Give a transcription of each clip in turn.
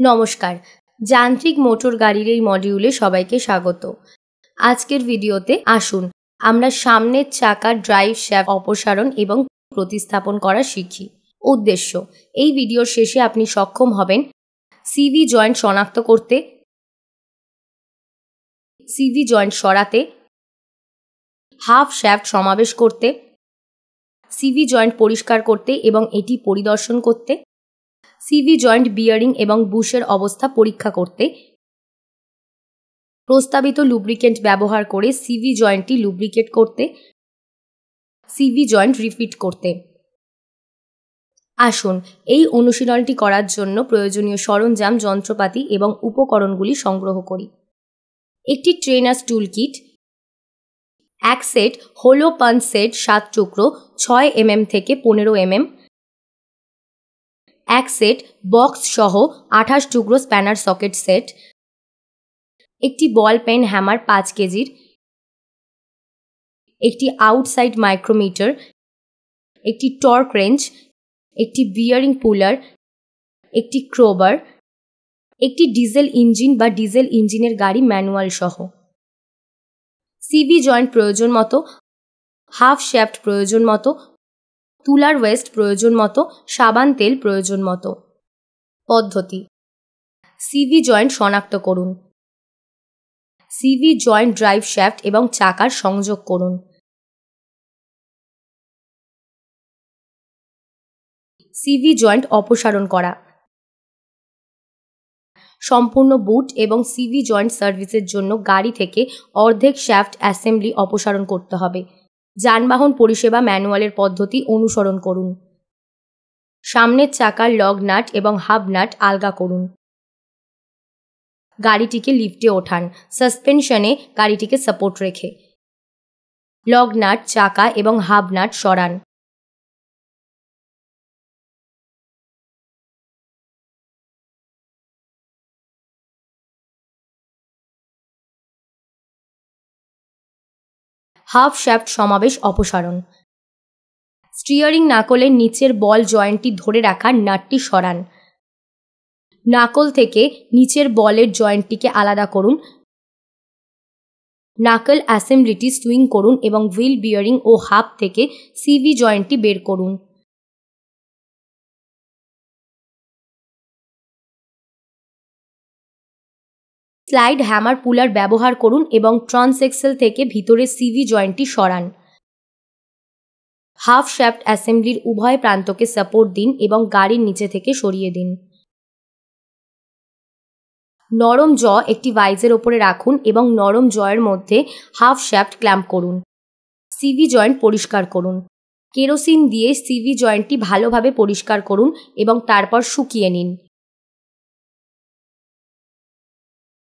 নমস্কার, যান্ত্রিক মোটর গাড়ির এই মডিউলে সবাইকে স্বাগত। আজকের ভিডিওতে আসুন আমরা সামনের চাকার ড্রাইভ শ্যাফট অপসারণ এবং প্রতিস্থাপন করা শিখি। উদ্দেশ্য, এই ভিডিওর শেষে আপনি সক্ষম হবেন সিভি জয়েন্ট শনাক্ত করতে, সিভি জয়েন্ট সরাতে, হাফ শ্যাফট সমাবেশ করতে, সিভি জয়েন্ট পরিষ্কার করতে এবং এটি পরিদর্শন করতে, সিভি জয়েন্ট বিয়ারিং এবং বুশের অবস্থা পরীক্ষা করতে, প্রস্তাবিত লুব্রিকেন্ট ব্যবহার করে সিভি জয়েন্টটি লুব্রিকেট করতে, সিভি জয়েন্ট রিফিট করতে। আসুন এই অনুশীলনটি করার জন্য প্রয়োজনীয় সরঞ্জাম, যন্ত্রপাতি এবং উপকরণগুলি সংগ্রহ করি। একটি ট্রেনার্স টুল কিট, এক সেট হোলো পাঞ্চ সেট 7 টুকরো 6 mm থেকে 15 mm, এক সেট বক্স সহ 28 টুকরো স্প্যানার সকেট সেট, একটি বল পেন হ্যামার 5 কেজির, একটি আউটসাইড মাইক্রোমিটার, একটি টর্ক রেঞ্চ, একটি বিয়ারিং পুলার, একটি ক্রোবার, একটি ডিজেল ইঞ্জিন বা ডিজেল ইঞ্জিনের গাড়ি ম্যানুয়াল সহ। সিভি জয়েন্ট প্রয়োজন মতো, হাফ শ্যাফট প্রয়োজন মতো, তুলার ওয়েস্ট প্রয়োজন মতো, সাবান তেল প্রয়োজন মতো। পদ্ধতি: সিভি জয়েন্ট শনাক্ত করুন। সিভি জয়েন্ট ড্রাইভ শ্যাফট এবং চাকার সংযোগ করুন। সিভি জয়েন্ট অপসারণ করা। সম্পূর্ণ বুট এবং সিভি জয়েন্ট সার্ভিসের জন্য গাড়ি থেকে অর্ধেক শ্যাফট অ্যাসেম্বলি অপসারণ করতে হবে। যানবাহন পরিষেবা ম্যানুয়ালের পদ্ধতি অনুসরণ করুন। সামনের চাকার লগ নাট এবং হাব নাট আলগা করুন। গাড়িটিকে লিফটে ওঠান, সাসপেনশনে গাড়িটিকে সাপোর্ট রেখে। লগ নাট, চাকা এবং হাব নাট সরান। হাফ শ্যাফট সমাবেশ অপসারণ। স্টিয়ারিং নাকলের নিচের বল জয়েন্টটি ধরে রাখা নাটটি সরান। নাকল থেকে নিচের বলের জয়েন্টটিকে আলাদা করুন। নাকল অ্যাসেম্বলিটি সুইং করুন এবং হুইল বিয়ারিং ও হাব থেকে সিভি জয়েন্টটি বের করুন। স্লাইড হ্যামার পুলার ব্যবহার করুন এবং ট্রান্সএক্সেল থেকে ভিতরে সিভি জয়েন্টটি সরান। হাফ শ্যাফট অ্যাসেম্বলির উভয় প্রান্তকে সাপোর্ট দিন এবং গাড়ির নিচে থেকে সরিয়ে দিন। নরম জ একটি ভাইজের ওপরে রাখুন এবং নরম জয়ের মধ্যে হাফ শ্যাফট ক্ল্যাম্প করুন। সিভি জয়েন্ট পরিষ্কার করুন। কেরোসিন দিয়ে সিভি জয়েন্টটি ভালোভাবে পরিষ্কার করুন এবং তারপর শুকিয়ে নিন।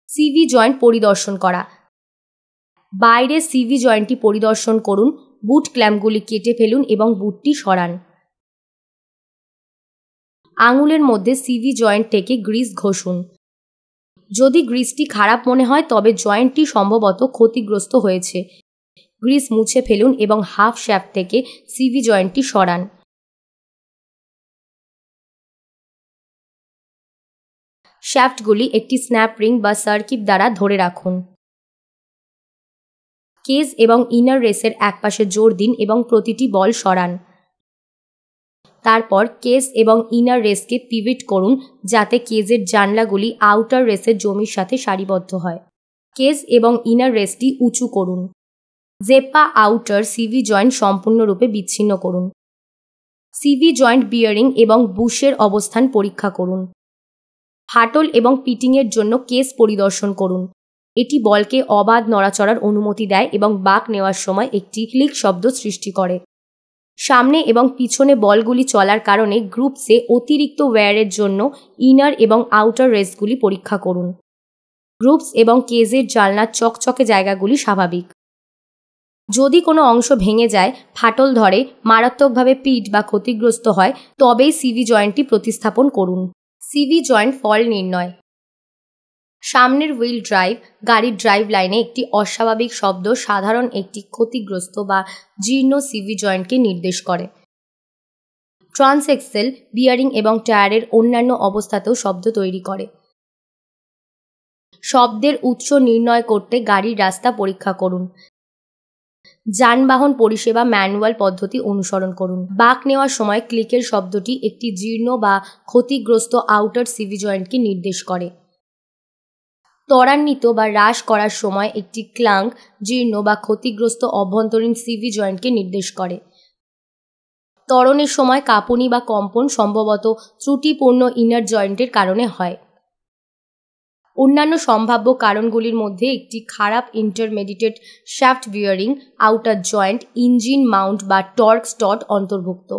সিভি জয়েন্ট পরিদর্শন করা। বাইরে সিভি জয়েন্টটি পরিদর্শন করুন। বুট ক্ল্যাম্পগুলি কেটে ফেলুন এবং বুটটি সরান। আঙুলের মধ্যে সিভি জয়েন্ট থেকে গ্রিস ঘষুন। যদি গ্রিসটি খারাপ মনে হয় তবে জয়েন্টটি সম্ভবত ক্ষতিগ্রস্ত হয়েছে। গ্রিস মুছে ফেলুন এবং হাফ শ্যাফট থেকে সিভি জয়েন্টটি সরান। শ্যাফটগুলি একটি স্ন্যাপ রিং বা সার্কিট দ্বারা ধরে রাখুন। কেজ এবং ইনার রেসের একপাশে জোর দিন এবং প্রতিটি বল সরান। তারপর কেজ এবং ইনার রেসকে পিভট করুন যাতে কেজের জানলাগুলি আউটার রেসের জমির সাথে সারিবদ্ধ হয়। কেজ এবং ইনার রেসটি উঁচু করুন। জেপ্পা আউটার সিভি জয়েন্ট সম্পূর্ণরূপে বিচ্ছিন্ন করুন। সিভি জয়েন্ট বিয়ারিং এবং বুশের অবস্থান পরীক্ষা করুন। ফাটল এবং পিটিংয়ের জন্য কেস পরিদর্শন করুন। এটি বলকে অবাধ নড়াচড়ার অনুমতি দেয় এবং বাঁক নেওয়ার সময় একটি ক্লিক শব্দ সৃষ্টি করে। সামনে এবং পিছনে বলগুলি চলার কারণে গ্রুপসে অতিরিক্ত ওয়্যারের জন্য ইনার এবং আউটার রেসগুলি পরীক্ষা করুন। গ্রুপস এবং কেজের জানলার চকচকে জায়গাগুলি স্বাভাবিক। যদি কোনো অংশ ভেঙে যায়, ফাটল ধরে, মারাত্মকভাবে পিট বা ক্ষতিগ্রস্ত হয়, তবেই সিভি জয়েন্টটি প্রতিস্থাপন করুন। সিভি জয়েন্ট ফল নির্ণয়। সামনের হুইল ড্রাইভ গাড়ির ড্রাইভ লাইনে একটি অস্বাভাবিক শব্দ সাধারণ একটি ক্ষতিগ্রস্ত বা জীর্ণ সিভি জয়েন্টকে নির্দেশ করে। ট্রান্সএক্সেল বিয়ারিং এবং টায়ারের অন্যান্য অবস্থাতেও শব্দ তৈরি করে। শব্দের উৎস নির্ণয় করতে গাড়ির রাস্তা পরীক্ষা করুন। যানবাহন পরিষেবা ম্যানুয়াল পদ্ধতি অনুসরণ করুন। বাঁক নেওয়ার সময় ক্লিকের শব্দটি একটি জীর্ণ বা ক্ষতিগ্রস্ত আউটার সিভি জয়েন্টকে নির্দেশ করে। ত্বরান্বিত বা হ্রাস করার সময় একটি ক্লাঙ্ক জীর্ণ বা ক্ষতিগ্রস্ত অভ্যন্তরীণ সিভি জয়েন্টকে নির্দেশ করে। ত্বরণের সময় কাঁপুনি বা কম্পন সম্ভবত ত্রুটিপূর্ণ ইনার জয়েন্টের কারণে হয়। অন্যান্য সম্ভাব্য কারণগুলির মধ্যে একটি খারাপ intermediate shaft bearing, outer joint, engine Mount বা টর্ক স্টট অন্তর্ভুক্ত।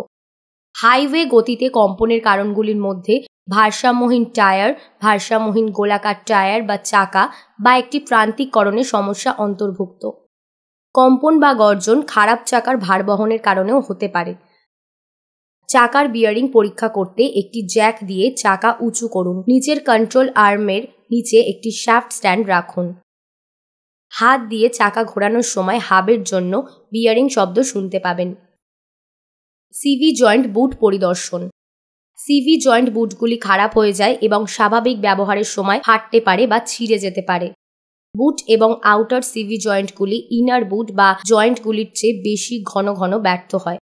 হাইওয়ে গতিতে কম্পনের কারণগুলির মধ্যে ভারসাম্যহীন টায়ার, ভারসাম্যহীন গোলাকার টায়ার বা চাকা বা একটি প্রান্তিককরণের সমস্যা অন্তর্ভুক্ত। কম্পন বা গর্জন খারাপ চাকার ভারবহনের কারণেও হতে পারে। চাকার বিয়ারিং পরীক্ষা করতে একটি জ্যাক দিয়ে চাকা উঁচু করুন। নিচের কন্ট্রোল আর্মের নিচে একটি শ্যাফট স্ট্যান্ড রাখুন। হাত দিয়ে চাকা ঘোরানোর সময় হাবের জন্য বিয়ারিং শব্দ শুনতে পাবেন। সিভি জয়েন্ট বুট পরিদর্শন। সিভি জয়েন্ট বুটগুলি খারাপ হয়ে যায় এবং স্বাভাবিক ব্যবহারের সময় ফাটতে পারে বা ছিঁড়ে যেতে পারে। বুট এবং আউটার সিভি জয়েন্টগুলি ইনার বুট বা জয়েন্টগুলির চেয়ে বেশি ঘন ঘন ব্যর্থ হয়।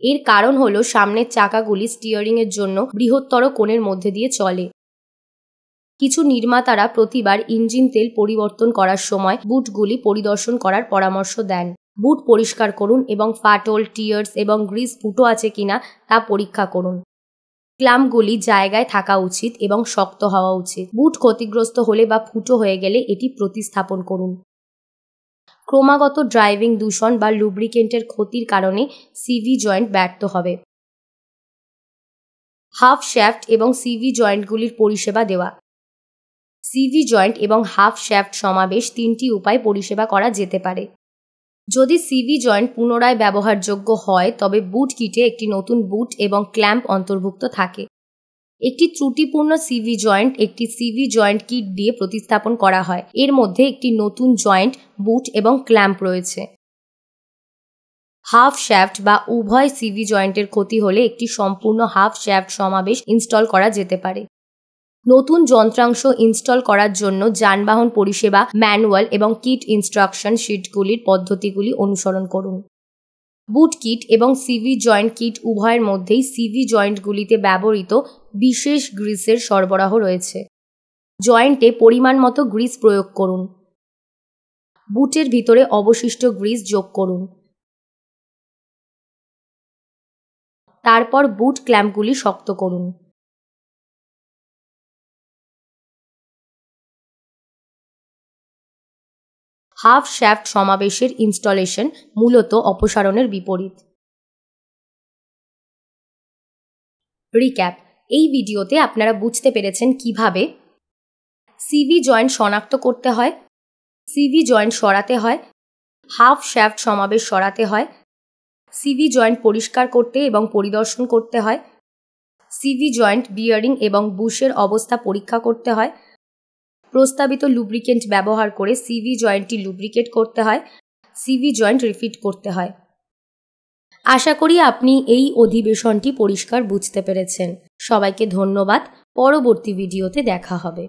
এর কারণ হলো সামনের চাকাগুলি স্টিয়ারিংয়ের জন্য বৃহত্তর কোণের মধ্যে দিয়ে চলে। কিছু নির্মাতারা প্রতিবার ইঞ্জিন তেল পরিবর্তন করার সময় বুটগুলি পরিদর্শন করার পরামর্শ দেন। বুট পরিষ্কার করুন এবং ফাটল, টিয়ার্স এবং গ্রিস ফুটো আছে কিনা তা পরীক্ষা করুন। ক্লাম্পগুলি জায়গায় থাকা উচিত এবং শক্ত হওয়া উচিত। বুট ক্ষতিগ্রস্ত হলে বা ফুটো হয়ে গেলে এটি প্রতিস্থাপন করুন। ক্রমাগত ড্রাইভিং দূষণ বা লুব্রিকেন্টের ক্ষতির কারণে সিভি জয়েন্ট ব্যর্থ হবে। হাফ শ্যাফট এবং সিভি জয়েন্টগুলির পরিষেবা দেওয়া। সিভি জয়েন্ট এবং হাফ শ্যাফট সমাবেশ তিনটি উপায়ে পরিষেবা করা যেতে পারে। যদি সিভি জয়েন্ট পুনরায় ব্যবহারযোগ্য হয় তবে বুট কিটে একটি নতুন বুট এবং ক্ল্যাম্প অন্তর্ভুক্ত থাকে। একটি ত্রুটিপূর্ণ সিভি জয়েন্ট একটি সিভি জয়েন্ট কিট দিয়ে প্রতিস্থাপন করা হয়। এর মধ্যে একটি নতুন জয়েন্ট, বুট এবং ক্ল্যাম্প রয়েছে। হাফ শ্যাফট বা উভয় সিভি জয়েন্টের ক্ষতি হলে একটি সম্পূর্ণ হাফ শ্যাফট সমাবেশ ইনস্টল করা যেতে পারে। নতুন যন্ত্রাংশ ইনস্টল করার জন্য যানবাহন পরিষেবা ম্যানুয়াল এবং কিট ইনস্ট্রাকশন শিটগুলির পদ্ধতিগুলি অনুসরণ করুন। বুট কিট এবং সিভি জয়েন্ট কিট উভয়ের মধ্যেই সিভি জয়েন্টগুলিতে ব্যবহৃত বিশেষ গ্রিসের সরবরাহ রয়েছে। জয়েন্টে পরিমাণ মতো গ্রিস প্রয়োগ করুন। বুটের ভিতরে অবশিষ্ট গ্রিস যোগ করুন। তারপর বুট ক্ল্যাম্পগুলি শক্ত করুন। হাফ শ্যাফট সমাবেশের ইনস্টলেশন মূলত অপসারণের বিপরীত। রিক্যাপ: এই ভিডিওতে আপনারা বুঝতে পেরেছেন কিভাবে সিভি জয়েন্ট শনাক্ত করতে হয়, সিভি জয়েন্ট সরাতে হয়, হাফ শ্যাফট সমাবেশ সরাতে হয়, সিভি জয়েন্ট পরিষ্কার করতে এবং পরিদর্শন করতে হয়, সিভি জয়েন্ট বিয়ারিং এবং বুশের অবস্থা পরীক্ষা করতে হয়, প্রস্তাবিত লুব্রিকেন্ট ব্যবহার করে সিভি জয়েন্টটি লুব্রিকেট করতে হয়, সিভি জয়েন্ট রিফিট করতে হয়। আশা করি আপনি এই অধিবেশনটি পরিষ্কার বুঝতে পেরেছেন। সবাইকে ধন্যবাদ। পরবর্তী ভিডিওতে দেখা হবে।